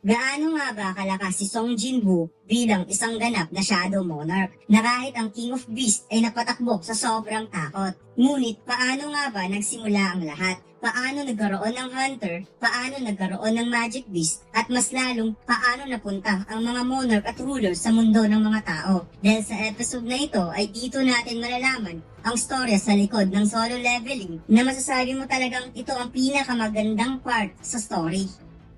Gaano nga ba kalakas si Song Jinwoo bilang isang ganap na Shadow Monarch na kahit ang King of Beasts ay napatakbo sa sobrang takot? Ngunit paano nga ba nagsimula ang lahat? Paano nagkaroon ng Hunter? Paano nagkaroon ng Magic Beast? At mas lalong paano napunta ang mga Monarch at Rulers sa mundo ng mga tao? Dahil sa episode na ito ay dito natin malalaman ang storya sa likod ng solo leveling na masasabi mo talagang ito ang pinakamagandang part sa story.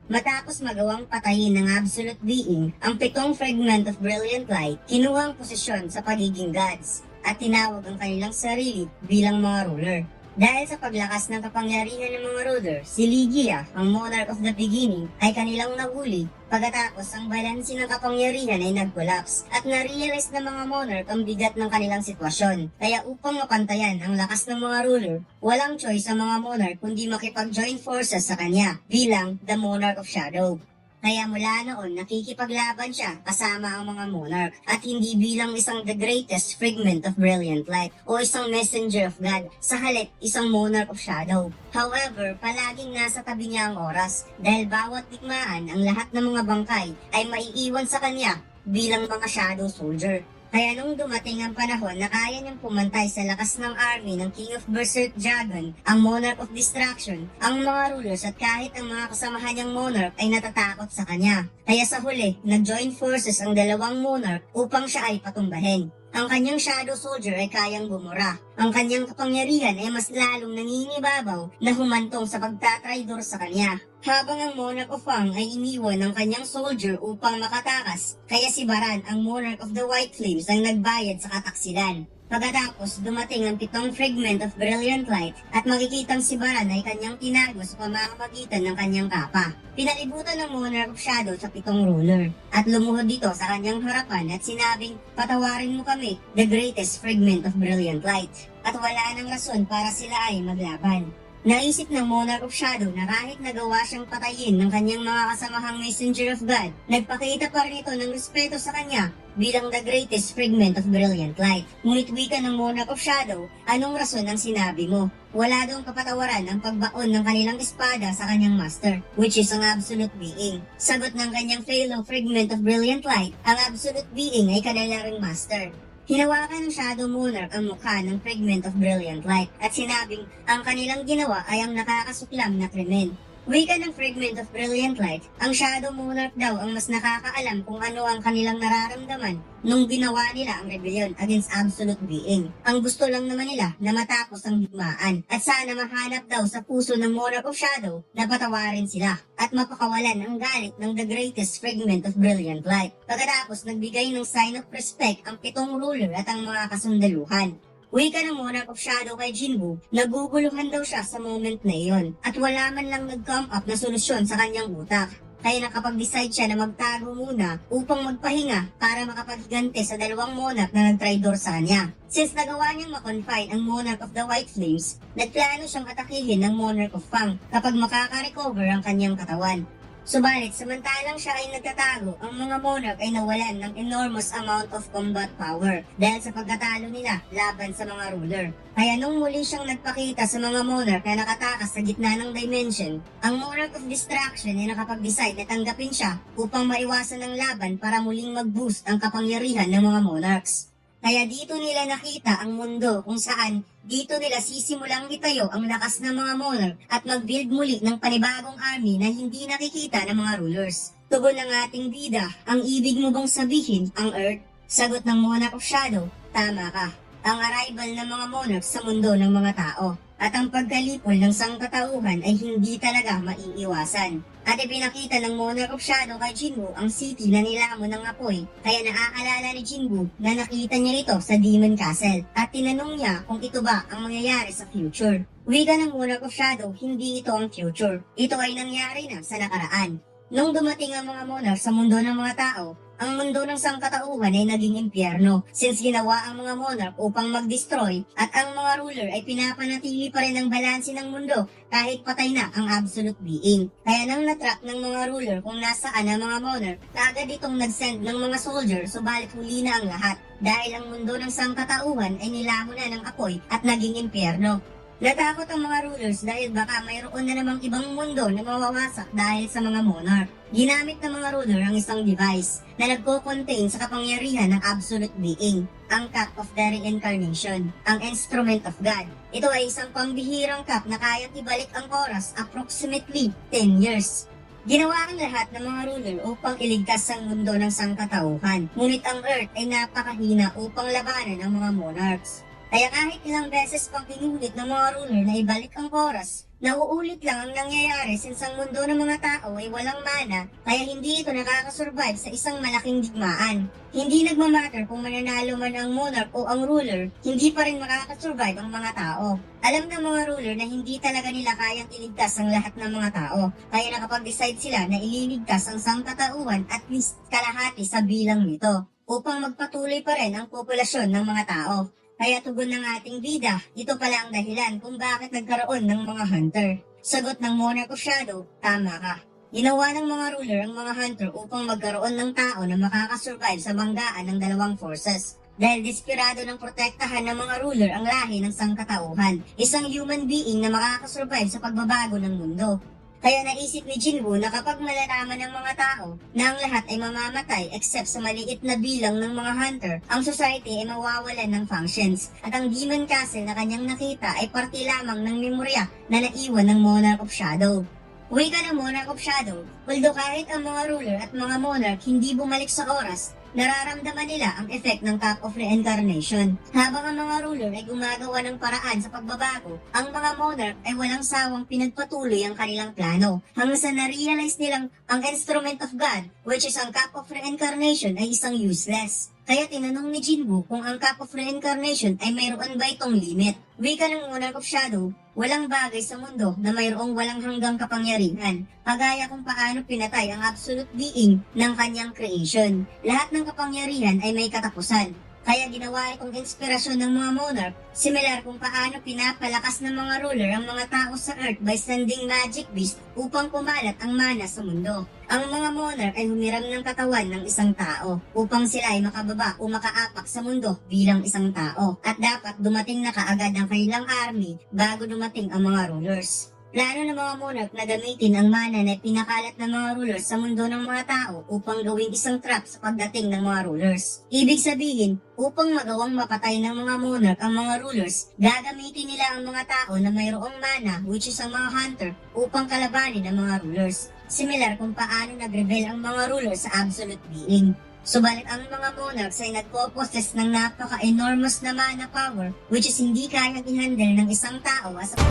Matapos magawang patayin ng Absolute Being ang 7 fragment of Brilliant Light, kinuha ang posisyon sa pagiging gods at tinawag ang kanilang sarili bilang mga ruler. Dahil sa paglakas ng kapangyarihan ng mga ruler, si Ligia, ang Monarch of the Beginning, ay kanilang nahuli pagkatapos ang balanse ng kapangyarihan ay nag-collapse at na-realize ng mga monarch ang bigat ng kanilang sitwasyon. Kaya upang mapantayan ang lakas ng mga ruler, walang choice ang mga monarch kundi makipag-join forces sa kanya bilang the Monarch of Shadow. Kaya mula noon, nakikipaglaban siya kasama ang mga monarch at hindi bilang isang the greatest fragment of brilliant light o isang messenger of God, sa halip isang monarch of shadow. However, palaging nasa tabi niya ang oras dahil bawat digmaan ang lahat ng mga bangkay ay maiiwan sa kanya bilang mga shadow soldier. Kaya nung dumating ang panahon na kaya niyang pumantay sa lakas ng army ng King of Berserk Dragon, ang Monarch of Destruction, ang mga rulers at kahit ang mga kasamahan niyang monarch ay natatakot sa kanya. Kaya sa huli, nag-join forces ang dalawang monarch upang siya ay patumbahin. Ang kanyang shadow soldier ay kayang bumura. Ang kanyang kapangyarihan ay mas lalong nangingibabaw na humantong sa pagtatraidor sa kanya. Habang ang Monarch of Fang ay iniwan ng kanyang soldier upang makatakas, kaya si Baran, ang Monarch of the White Flames, ang nagbayad sa kataksilan. Pagkatapos, dumating ang 7 fragment of Brilliant Light at makikitang si Baran ay kanyang tinago sa pamamagitan ng kanyang kapa. Pinalibutan ng Monarch of Shadow sa 7 ruler at lumuhod dito sa kanyang harapan at sinabing, "Patawarin mo kami, the greatest fragment of Brilliant Light." At wala nang rason para sila ay maglaban. Naisip ng Monarch of Shadow na kahit nagawa siyang patayin ng kanyang mga kasamahang Messenger of God, nagpakita pa rin ito ng respeto sa kanya bilang the greatest fragment of brilliant light. Ngunit wika ng Monarch of Shadow, anong rason ang sinabi mo? Wala daw kapatawaran ang pagbaon ng kanilang espada sa kanyang master, which is ang Absolute Being. Sagot ng kanyang fellow fragment of brilliant light, ang Absolute Being ay kanila ring master. Hinawakan ng Shadow Monarch ang mukha ng fragment of brilliant light at sinabing ang kanilang ginawa ay ang nakakasuklam na krimen. Wika ng fragment of brilliant light, ang Shadow Monarch daw ang mas nakakaalam kung ano ang kanilang nararamdaman nung ginawa nila ang rebellion against Absolute Being. Ang gusto lang naman nila na matapos ang digmaan at sana mahanap daw sa puso ng Monarch of Shadow na patawarin sila at mapakawalan ang galit ng the greatest fragment of brilliant light. Pagkatapos nagbigay ng sign of respect ang 7 ruler at ang mga kasundaluhan. Wika ng Monarch of Shadow kay Jinwoo, naguguluhan daw siya sa moment na iyon at wala man lang nag-come up na solusyon sa kanyang utak. Kaya nakapag-decide siya na magtago muna upang magpahinga para makapagigante sa dalawang monarch na nagtraidor sa kanya. Since nagawa niyang makonfine ang Monarch of the White Flames, nagplano siyang atakihin ng Monarch of Fang kapag makaka-recover ang kanyang katawan. Subalit, samantalang siya ay nagtatago, ang mga monarch ay nawalan ng enormous amount of combat power dahil sa pagkatalo nila laban sa mga ruler. Kaya nung muli siyang nagpakita sa mga monarch na nakatakas sa gitna ng dimension, ang Monarch of Destruction ay nakapag-decide na tanggapin siya upang maiwasan ang laban para muling mag-boost ang kapangyarihan ng mga monarchs. Kaya dito nila nakita ang mundo kung saan dito nila sisimulang itayo ang lakas ng mga monarch at mag-build muli ng panibagong army na hindi nakikita ng mga rulers. Tugon ng ating bida, ang ibig mo bang sabihin ang Earth? Sagot ng Monarch of Shadow, tama ka. Ang arrival ng mga monarchs sa mundo ng mga tao at ang pagkalipol ng sangkatauhan ay hindi talaga maiiwasan. At ipinakita ng Monarch of Shadow kay Jinwoo ang city na nilamon ng apoy, kaya naaalala ni Jinwoo na nakita niya ito sa Demon Castle at tinanong niya kung ito ba ang mangyayari sa future. Wika ng Monarch of Shadow, hindi ito ang future. Ito ay nangyari na sa nakaraan. Nung dumating ang mga monarch sa mundo ng mga tao, ang mundo ng sangkatauhan ay naging impyerno since ginawa ang mga monarch upang mag-destroy at ang mga ruler ay pinapanatili pa rin ang balanse ng mundo kahit patay na ang Absolute Being. Kaya nang natrap ng mga ruler kung nasaan ang mga monarch, kaagad itong nag-send ng mga soldier subalit huli na ang lahat dahil ang mundo ng sangkatauhan ay nilamon na ng apoy at naging impyerno. Natakot ang mga rulers dahil baka mayroon na namang ibang mundo na mawawasak dahil sa mga monarch. Ginamit ng mga ruler ang isang device na nagko-contain sa kapangyarihan ng absolute being, ang Cup of the Reincarnation, ang Instrument of God. Ito ay isang pambihirang cup na kayang ibalik ang oras approximately 10 years. Ginawa ang lahat ng mga ruler upang iligtas ang mundo ng sangkatauhan, ngunit ang Earth ay napakahina upang labanan ang mga monarchs. Kaya kahit ilang beses pang pinulit ng mga ruler na ibalik ang oras, nauulit lang ang nangyayari since ang mundo ng mga tao ay walang mana, kaya hindi ito nakakasurvive sa isang malaking digmaan. Hindi nagmamatter kung mananalo man ang monarch o ang ruler, hindi pa rin makakasurvive ang mga tao. Alam ng mga ruler na hindi talaga nila kayang iligtas ang lahat ng mga tao, kaya nakapag-decide sila na ililigtas ang sangkatauhan at least kalahati sa bilang nito, upang magpatuloy pa rin ang populasyon ng mga tao. Kaya tugon ng ating bida, ito pala ang dahilan kung bakit nagkaroon ng mga hunter. Sagot ng Monarch of Shadow, tama ka. Ginawa ng mga ruler ang mga hunter upang magkaroon ng tao na makakasurvive sa banggaan ng dalawang forces. Dahil desperado ng protektahan ng mga ruler ang lahi ng sangkatauhan, isang human being na makakasurvive sa pagbabago ng mundo. Kaya naisip ni Jinwoo na kapag malalaman ng mga tao na ang lahat ay mamamatay except sa maliit na bilang ng mga hunter, ang society ay mawawalan ng functions at ang Demon Castle na kanyang nakita ay parte lamang ng memorya na naiwan ng Monarch of Shadow. Wika ng Monarch of Shadow, although kahit ang mga ruler at mga monarch hindi bumalik sa oras, nararamdaman nila ang effect ng Cup of Reincarnation. Habang ang mga ruler ay gumagawa ng paraan sa pagbabago, ang mga monarch ay walang sawang pinagpatuloy ang kanilang plano hanggang sa na-realize nilang ang Instrument of God, which is ang Cup of Reincarnation, ay isang useless. Kaya tinanong ni Jinwoo kung ang Cup of Reincarnation ay mayroon ba itong limit. Wika ng Monarch of Shadow, walang bagay sa mundo na mayroong walang hanggang kapangyarihan, kagaya kung paano pinatay ang absolute being ng kanyang creation. Lahat ng kapangyarihan ay may katapusan. Kaya ginawa itong inspirasyon ng mga monarch, similar kung paano pinapalakas ng mga ruler ang mga tao sa Earth by sending magic beast upang kumalat ang mana sa mundo. Ang mga monarch ay humiram ng katawan ng isang tao upang sila ay makababa o makaapak sa mundo bilang isang tao at dapat dumating na kaagad ang kanilang army bago dumating ang mga rulers. Plano ng mga monarch na gamitin ang mana na pinakalat ng mga rulers sa mundo ng mga tao upang gawing isang trap sa pagdating ng mga rulers. Ibig sabihin, upang magawang mapatay ng mga monarch ang mga rulers, gagamitin nila ang mga tao na mayroong mana, which is ang mga hunter, upang kalabanin ang mga rulers. Similar kung paano nag-rebel ang mga rulers sa absolute being. Subalit ang mga monarchs ay nagpo-possess ng napaka-enormous na mana power, which is hindi kayang i-handle ng isang tao as a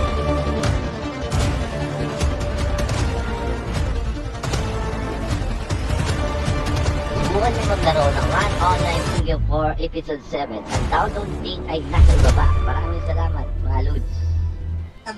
Subukan niyo maglaro ng One Online Studio 4 Episode 7. Ang download link ay nasa baba. Maraming salamat, mga Lods.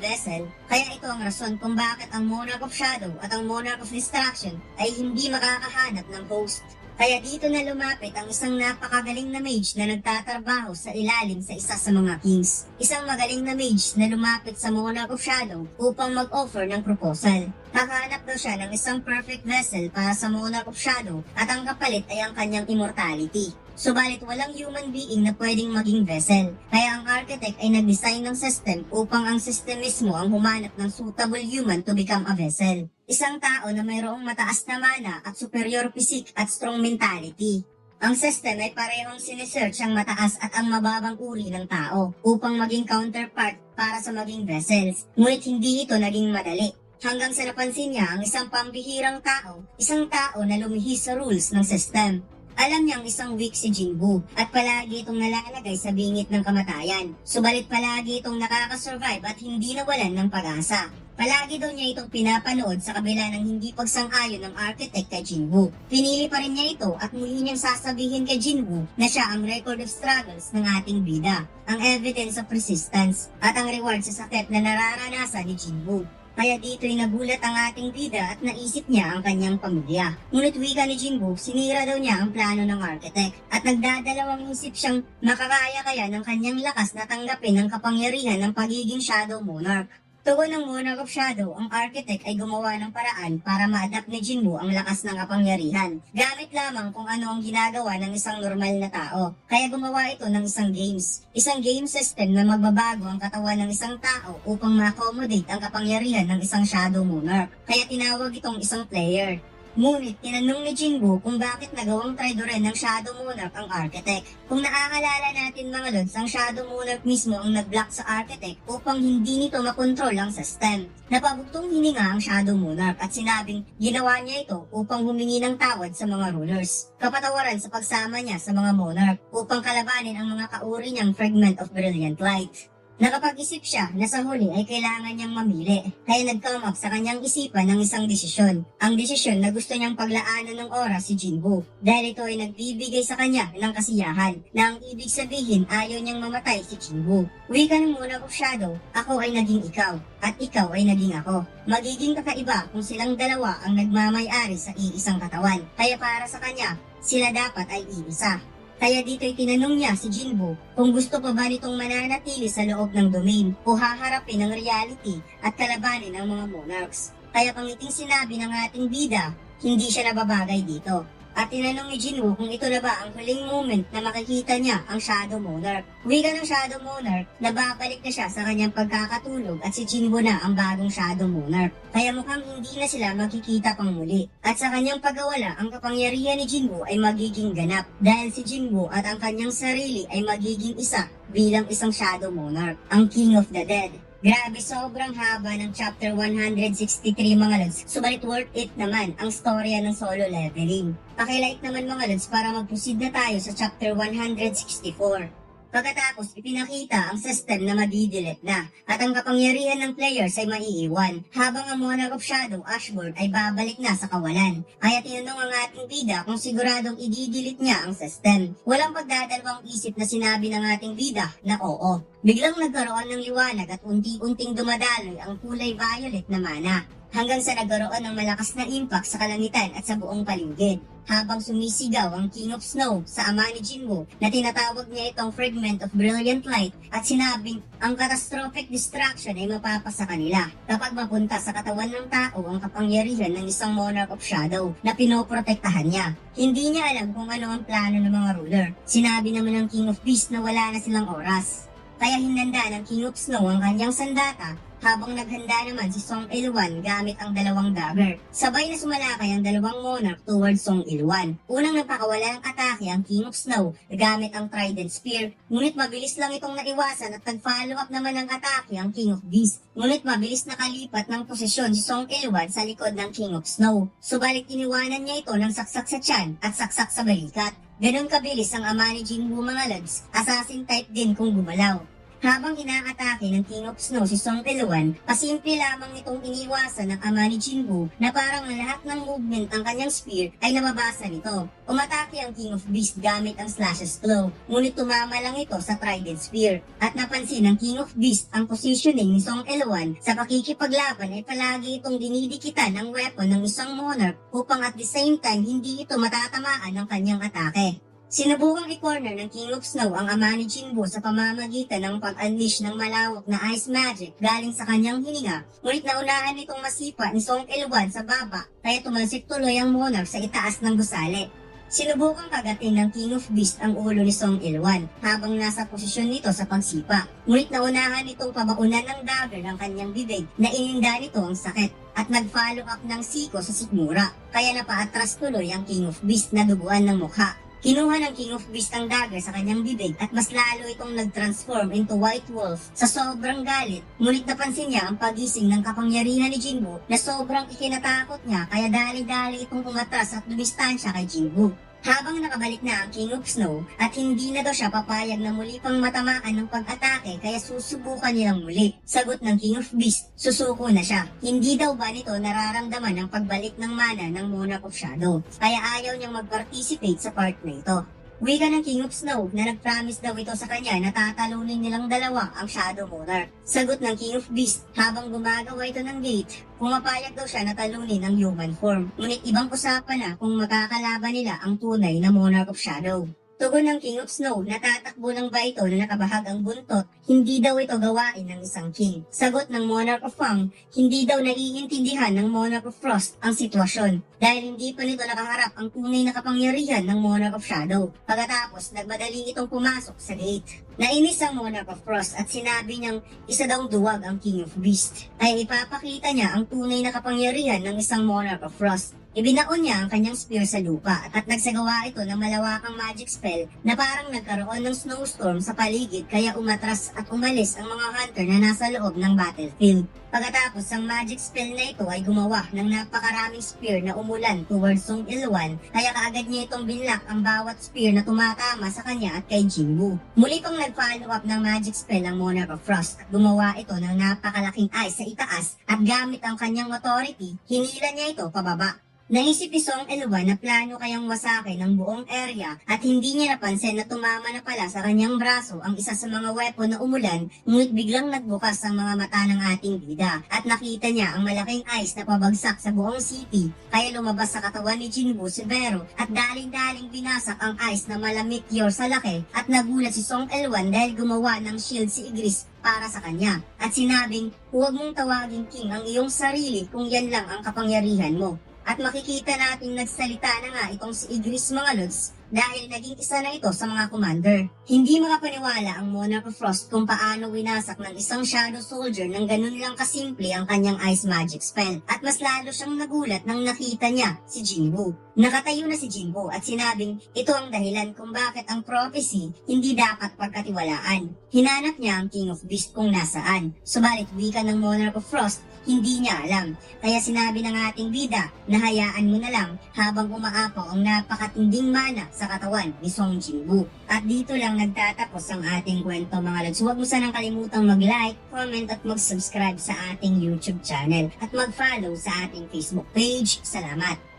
vessel, kaya ito ang rason kung bakit ang Monarch of Shadow at ang Monarch of Destruction ay hindi makakahanap ng host. Kaya dito na lumapit ang isang napakagaling na mage na nagtatrabaho sa ilalim sa isa sa mga kings. Isang magaling na mage na lumapit sa Monarch of Shadow upang mag-offer ng proposal. Nakahanap daw siya ng isang perfect vessel para sa Monarch of Shadow at ang kapalit ay ang kanyang immortality. Subalit walang human being na pwedeng maging vessel, kaya ang architect ay nag-design ng system upang ang system mismo ang humanap ng suitable human to become a vessel. Isang tao na mayroong mataas na mana at superior physique at strong mentality. Ang system ay parehong sinesearch ang mataas at ang mababang uri ng tao upang maging counterpart para sa maging vessels, ngunit hindi ito naging madali. Hanggang sa napansin niya ang isang pambihirang tao, isang tao na lumihis sa rules ng system. Alam niyang isang weak si Jinwoo at palagi itong nalalagay sa bingit ng kamatayan. Subalit palagi itong nakakasurvive at hindi nawalan ng pag-asa. Palagi daw niya itong pinapanood sa kabila ng hindi pagsang-ayon ng architect kay Jinwoo. Pinili pa rin niya ito at muli niyang sasabihin kay Jinwoo na siya ang record of struggles ng ating bida, ang evidence of resistance, at ang reward sa sakit na nararanasan ni Jinwoo. Kaya dito'y nagulat ang ating bida at naisip niya ang kanyang pamilya. Ngunit wika ni Jinwoo, sinira daw niya ang plano ng architect at nagdadalawang isip siyang makakaya kaya ng kanyang lakas na tanggapin ang kapangyarihan ng pagiging Shadow Monarch. Tugon ng Monarch of Shadow, ang architect ay gumawa ng paraan para ma-adapt ni Jinwoo ang lakas ng kapangyarihan. Gamit lamang kung ano ang ginagawa ng isang normal na tao. Kaya gumawa ito ng isang games. Isang game system na magbabago ang katawan ng isang tao upang ma-accommodate ang kapangyarihan ng isang Shadow Monarch. Kaya tinawag itong isang player. Ngunit tinanong ni Jinwoo kung bakit nagawang traidorin ng Shadow Monarch ang architect. Kung naaalala natin mga lods, ang Shadow Monarch mismo ang nag-block sa architect upang hindi nito makontrol ang system. Napabugtong hininga ang Shadow Monarch at sinabing ginawa niya ito upang humingi ng tawad sa mga rulers. Kapatawaran sa pagsama niya sa mga monarch upang kalabanin ang mga kauri niyang fragment of brilliant light. Nakapag-isip siya na sa huli ay kailangan niyang mamili, kaya nag-come up sa kanyang isipan ng isang desisyon. Ang desisyon na gusto niyang paglaanan ng oras si Jinwoo, dahil ito ay nagbibigay sa kanya ng kasiyahan, na ang ibig sabihin ayaw niyang mamatay si Jinwoo. Wika ng Monarch of Shadow, ako ay naging ikaw, at ikaw ay naging ako. Magiging kakaiba kung silang dalawa ang nagmamay-ari sa iisang katawan, kaya para sa kanya, sila dapat ay iisa. Kaya dito'y tinanong niya si Jinwoo kung gusto pa ba nitong mananatili sa loob ng domain o haharapin ang reality at kalabanin ang mga monarchs. Kaya pangiting sinabi ng ating bida, hindi siya nababagay dito. At tinanong ni Jinwoo kung ito na ba ang huling moment na makikita niya ang Shadow Monarch. Wika ng Shadow Monarch na babalik na siya sa kanyang pagkakatulog at si Jinwoo na ang bagong Shadow Monarch. Kaya mukhang hindi na sila magkikita pang muli. At sa kanyang pagkawala, ang kapangyarihan ni Jinwoo ay magiging ganap dahil si Jinwoo at ang kanyang sarili ay magiging isa bilang isang Shadow Monarch, ang King of the Dead. Grabe, sobrang haba ng chapter 163 mga lods. Subalit worth it naman ang storya ng solo leveling. Pakilike naman mga lods para mag-proceed na tayo sa chapter 164. Pagkatapos, ipinakita ang system na madidelete na at ang kapangyarihan ng players ay maiiwan habang ang Monarch of Shadow, Ashboard, ay babalik na sa kawalan. Kaya tinanong ang ating bida kung siguradong i-delete niya ang system. Walang pagdadalawang isip na sinabi ng ating bida na oo. Biglang nagkaroon ng liwanag at unti-unting dumadaloy ang kulay violet na mana hanggang sa nagkaroon ng malakas na impact sa kalangitan at sa buong paligid. Habang sumisigaw ang King of Snow sa ama ni Jinwoo na tinatawag niya itong fragment of brilliant light at sinabing ang catastrophic destruction ay mapapasa kanila kapag mapunta sa katawan ng tao ang kapangyarihan ng isang Monarch of Shadow na pinoprotektahan niya. Hindi niya alam kung ano ang plano ng mga ruler. Sinabi naman ng King of Beasts na wala na silang oras. Kaya hinanda ng King of Snow ang kanyang sandata habang naghanda naman si Song Il-wan gamit ang dalawang dagger. Sabay na sumalakay ang dalawang monarch towards Song Il-wan. Unang nagpakawala ng atake ang King of Snow gamit ang Trident Spear, ngunit mabilis lang itong naiwasan at nag-follow up naman ng atake ang King of Beasts. Ngunit mabilis nakalipat ng posisyon si Song Il-wan sa likod ng King of Snow. Subalit iniwanan niya ito ng saksak sa tiyan at saksak sa balikat. Ganon kabilis ang ama ni Jinwoo mga lods, assassin type din kung gumalaw. Habang inaatake ng King of Snow si Song Il-wan, pasimple lamang nitong iniwasan ng ama ni Jinwoo na parang ang lahat ng movement ng kanyang spear ay nababasa nito. Umatake ang King of Beasts gamit ang Slash's Claw, ngunit tumama lang ito sa Trident Spear. At napansin ng King of Beasts ang positioning ni Song Il-wan sa pakikipaglaban ay palagi itong dinidikitan ng weapon ng isang monarch upang at the same time hindi ito matatamaan ng kanyang atake. Sinubukang i-corner ng King of Snow ang ama ni Jinwoo sa pamamagitan ng pag-unleash ng malawak na ice magic galing sa kanyang hininga, ngunit naunahan nitong masipa ni Song Il-wan sa baba kaya tumalsik tuloy ang monarch sa itaas ng gusali. Sinubukang kagatin ng King of Beasts ang ulo ni Song Il-wan habang nasa posisyon nito sa pagsipa, ngunit naunahan nitong pabaunan ng dagger ng kanyang bibig na ininda nito ang sakit at nag-follow up ng siko sa sikmura kaya napaatras tuloy ang King of Beasts na duguan ng mukha. Kinuha ng King of Beasts ang dagger sa kanyang bibig at mas lalo itong nag-transform into White Wolf sa sobrang galit. Ngunit napansin niya ang pagising ng kapangyarihan ni Jinwoo na sobrang ikinatakot niya kaya dali-dali itong umatras at dumistansya kay Jinwoo. Habang nakabalik na ang King of Snow at hindi na daw siya papayag na muli pang matamaan ng pag-atake kaya susubukan nilang muli. Sagot ng King of Beasts, susuko na siya. Hindi daw ba nito nararamdaman ang pagbalik ng mana ng Monarch of Shadow kaya ayaw niyang mag-participate sa part na ito. Wika ng King of Snow na nag-promise daw ito sa kanya na tatalunin nilang dalawa ang Shadow Monarch. Sagot ng King of Beasts habang gumagawa ito ng gate, pumapayag daw siya na talunin ang human form. Ngunit ibang usapan na kung magkakalaban nila ang tunay na Monarch of Shadow. Tugon ng King of Snow, natatakbo lang ba ito na nakabahag ang buntot? Hindi daw ito gawain ng isang king. Sagot ng Monarch of Fang, hindi daw naiintindihan ng Monarch of Frost ang sitwasyon dahil hindi pa nito nakaharap ang tunay na kapangyarihan ng Monarch of Shadow. Pagkatapos, nagmadali itong pumasok sa gate. Nainis ang Monarch of Frost at sinabi niyang isa daw duwag ang King of Beast. Ay ipapakita niya ang tunay na kapangyarihan ng isang Monarch of Frost. Ibinaon niya ang kanyang spear sa lupa at nagsagawa ito ng malawakang magic spell na parang nagkaroon ng snowstorm sa paligid kaya umatras at umalis ang mga hunter na nasa loob ng battlefield. Pagkatapos ang magic spell na ito ay gumawa ng napakaraming spear na umulan towards Song Ilwan kaya kaagad niya itong binlock ang bawat spear na tumatama sa kanya at kay Jinwoo. Muli pang nag-follow up ng magic spell ang Monarch of Frost at gumawa ito ng napakalaking ice sa itaas at gamit ang kanyang authority, hinila niya ito pababa. Naisip ni Song Ilwan na plano kayang wasakin ang buong area at hindi niya napansin na tumama na pala sa kanyang braso ang isa sa mga weapon na umulan ngunit biglang nagbukas ang mga mata ng ating bida at nakita niya ang malaking ice na pabagsak sa buong city kaya lumabas sa katawan ni Jinwoo si Vero at daling-daling binasak ang ice na malamig sa laki at nagulat si Song Ilwan dahil gumawa ng shield si Igris para sa kanya at sinabing huwag mong tawaging king ang iyong sarili kung yan lang ang kapangyarihan mo. At makikita nating nagsalita na nga itong si Igris mga lods dahil naging isa na ito sa mga commander. Hindi makapaniwala ang Monarch of Frost kung paano winasak ng isang shadow soldier ng ganun lang kasimple ang kanyang ice magic spell. At mas lalo siyang nagulat nang nakita niya si Jinwoo. Nakatayo na si Jinwoo at sinabing ito ang dahilan kung bakit ang prophecy hindi dapat pagkatiwalaan. Hinanap niya ang King of Beast kung nasaan. Subalit wika ng Monarch of Frost, hindi niya alam. Kaya sinabi ng ating bida na hayaan mo na lang habang umaapaw ang napakatinding mana sa katawan ni Song Jinwoo. At dito lang nagtatapos ang ating kwento mga lods. Huwag mo sanang kalimutang mag-like, comment at mag-subscribe sa ating YouTube channel at mag-follow sa ating Facebook page. Salamat!